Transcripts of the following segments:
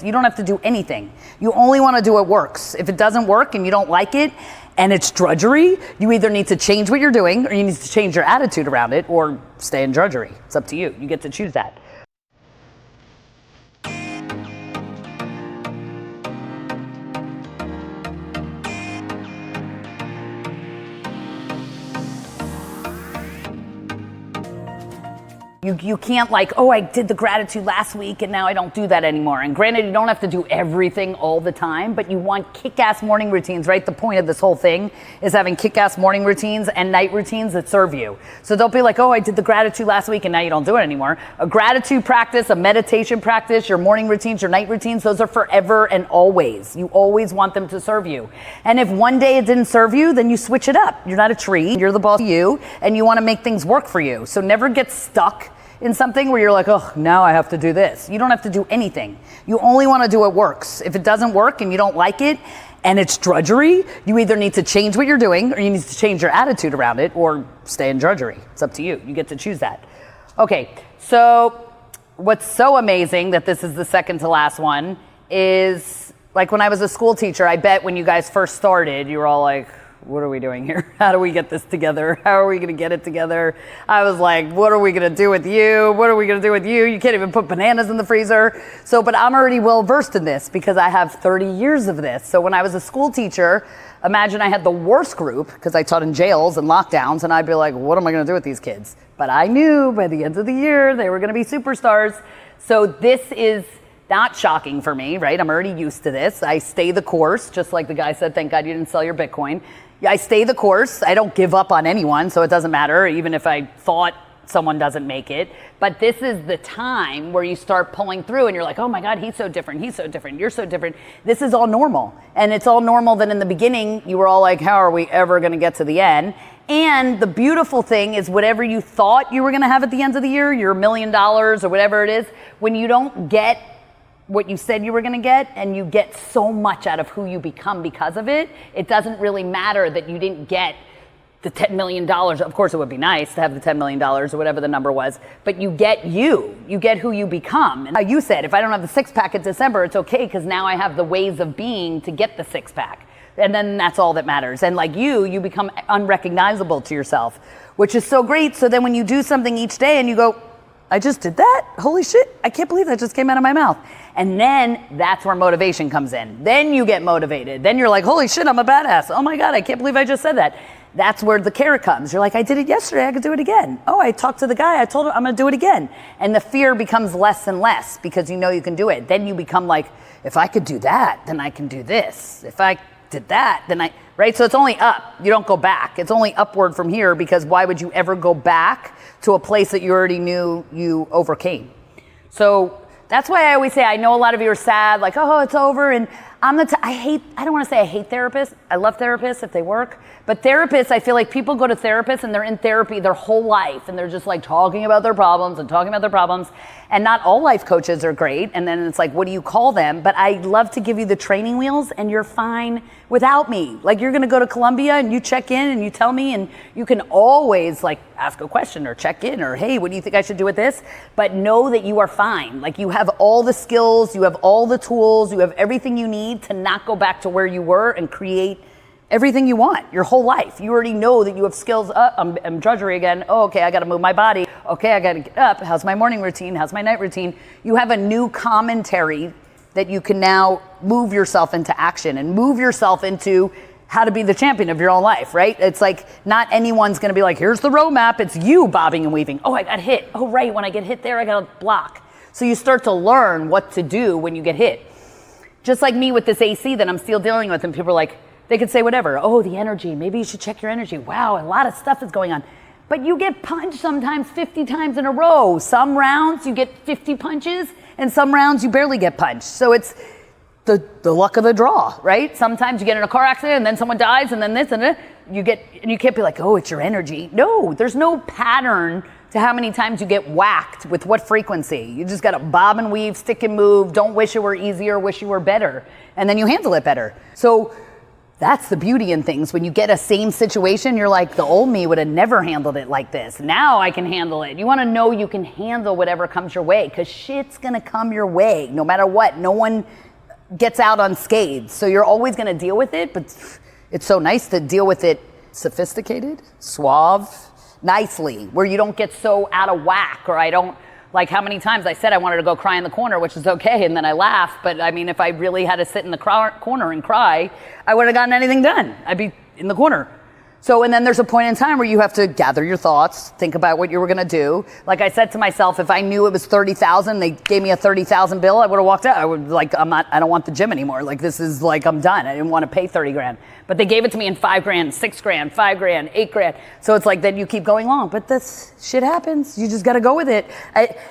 You don't have to do anything. You only want to do what works. If it doesn't work and you don't like it and it's drudgery, you either need to change what you're doing or you need to change your attitude around it or stay in drudgery. It's up to you. You get to choose that. You can't like, oh, I did the gratitude last week and now I don't do that anymore. And granted, you don't have to do everything all the time, but you want kick-ass morning routines, right? The point of this whole thing is having kick-ass morning routines and night routines that serve you. So don't be like, oh, I did the gratitude last week and now you don't do it anymore. A gratitude practice, a meditation practice, your morning routines, your night routines, those are forever and always. You always want them to serve you. And if one day it didn't serve you, then you switch it up. You're not a tree, you're the boss of you, and you want to make things work for you. So never get stuck in something where you're like, oh, now I have to do this. You don't have to do anything. You only want to do what works. If it doesn't work and you don't like it and it's drudgery, you either need to change what you're doing or you need to change your attitude around it or stay in drudgery. It's up to you. You get to choose that. Okay, so what's so amazing that this is the second to last one is, like when I was a school teacher, I bet when you guys first started, you were all like, what are we doing here? How do we get this together? How are we going to get it together? I was like, what are we going to do with you? What are we going to do with you? You can't even put bananas in the freezer. So, but I'm already well versed in this because I have 30 years of this. So when I was a school teacher, imagine I had the worst group because I taught in jails and lockdowns, and I'd be like, what am I going to do with these kids? But I knew by the end of the year, they were going to be superstars. So this is not shocking for me, right? I'm already used to this. I stay the course, just like the guy said, thank God you didn't sell your Bitcoin. I stay the course. I don't give up on anyone, so it doesn't matter, even if I thought someone doesn't make it. But this is the time where you start pulling through and you're like, oh my God, he's so different, you're so different. This is all normal. And it's all normal that in the beginning, you were all like, how are we ever gonna get to the end? And the beautiful thing is whatever you thought you were gonna have at the end of the year, your $1 million or whatever it is, when you don't get what you said you were going to get and you get so much out of who you become because of it, it doesn't really matter that you didn't get the $10 million. Of course, it would be nice to have the $10 million or whatever the number was, but you get who you become. And you said, if I don't have the six pack in December, it's okay because now I have the ways of being to get the six pack. And then that's all that matters. And like you become unrecognizable to yourself, which is so great. So then when you do something each day and you go, I just did that? Holy shit, I can't believe that just came out of my mouth. And then that's where motivation comes in. Then you get motivated. Then you're like, holy shit, I'm a badass. Oh my God, I can't believe I just said that. That's where the carrot comes. You're like, I did it yesterday, I could do it again. Oh, I talked to the guy, I told him I'm gonna do it again. And the fear becomes less and less because you know you can do it. Then you become like, if I could do that, then I can do this. If I did that, then right? So it's only up, you don't go back. It's only upward from here because why would you ever go back to a place that you already knew you overcame? So that's why I always say, I know a lot of you are sad, like, oh, it's over. And I don't want to say I hate therapists. I love therapists if they work. But therapists, I feel like people go to therapists and they're in therapy their whole life. And they're just like talking about their problems. And not all life coaches are great. And then it's like, what do you call them? But I love to give you the training wheels and you're fine without me. Like you're going to go to Columbia and you check in and you tell me and you can always like ask a question or check in or, hey, what do you think I should do with this? But know that you are fine. Like you have all the skills, you have all the tools, you have everything you need to not go back to where you were and create everything you want your whole life. You already know that you have skills. I'm drudgery again. Oh, okay, I got to move my body. Okay, I got to get up. How's my morning routine? How's my night routine? You have a new commentary that you can now move yourself into action and move yourself into how to be the champion of your own life, right? It's like not anyone's going to be like, here's the roadmap. It's you bobbing and weaving. Oh, I got hit. Oh, right. When I get hit there, I got to block. So you start to learn what to do when you get hit. Just like me with this AC that I'm still dealing with, and people are like, they could say whatever. Oh, the energy. Maybe you should check your energy. Wow, a lot of stuff is going on. But you get punched sometimes 50 times in a row. Some rounds you get 50 punches, and some rounds you barely get punched. So it's the luck of the draw, right? Sometimes you get in a car accident, and then someone dies, and then this and that. And you can't be like, oh, it's your energy. No, there's no pattern to how many times you get whacked with what frequency. You just got to bob and weave, stick and move. Don't wish it were easier, wish you were better. And then you handle it better. So That's the beauty in things. When you get a same situation, you're like, the old me would have never handled it like this. Now I can handle it. You want to know you can handle whatever comes your way, because shit's going to come your way no matter what. No one gets out unscathed. So you're always going to deal with it, but it's so nice to deal with it sophisticated, suave, nicely, where you don't get so out of whack, or I don't, like how many times I said I wanted to go cry in the corner, which is okay, and then I laugh, but I mean, if I really had to sit in the corner and cry, I wouldn't have gotten anything done. I'd be in the corner. So, and then there's a point in time where you have to gather your thoughts, think about what you were gonna do. Like I said to myself, if I knew it was 30,000, they gave me a 30,000 bill, I would have walked out. I would like, I don't want the gym anymore. Like this is like, I'm done. I didn't want to pay 30 grand, but they gave it to me in 5 grand, 6 grand, 5 grand, 8 grand. So it's like, then you keep going along, but this shit happens. You just got to go with it.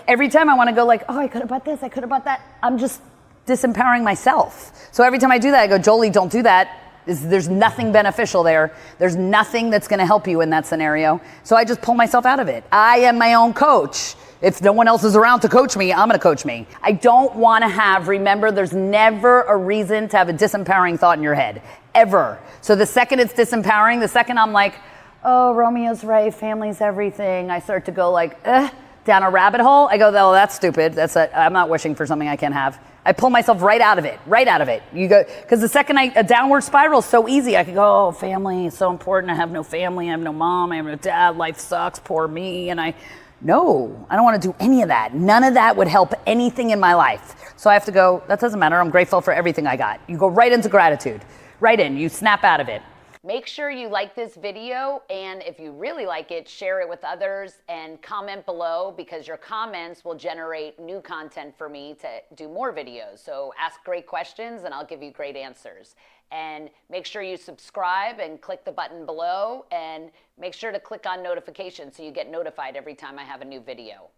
Every time I want to go like, oh, I could have bought this, I could have bought that. I'm just disempowering myself. So every time I do that, I go, Jolie, don't do that. There's nothing beneficial there. There's nothing that's going to help you in that scenario. So I just pull myself out of it. I am my own coach. If no one else is around to coach me, I'm going to coach me. I don't want to have, remember, there's never a reason to have a disempowering thought in your head, ever. So the second it's disempowering, the second I'm like, oh, Romeo's right, family's everything, I start to go like, down a rabbit hole. I go, oh, that's stupid. I'm not wishing for something I can't have. I pull myself right out of it. You go, because the second a downward spiral is so easy. I could go, oh, family is so important. I have no family. I have no mom. I have no dad. Life sucks. Poor me. And I don't want to do any of that. None of that would help anything in my life. So I have to go, that doesn't matter. I'm grateful for everything I got. You go right into gratitude. Right in. You snap out of it. Make sure you like this video, and if you really like it, share it with others and comment below, because your comments will generate new content for me to do more videos. So ask great questions and I'll give you great answers. And make sure you subscribe and click the button below, and make sure to click on notifications so you get notified every time I have a new video.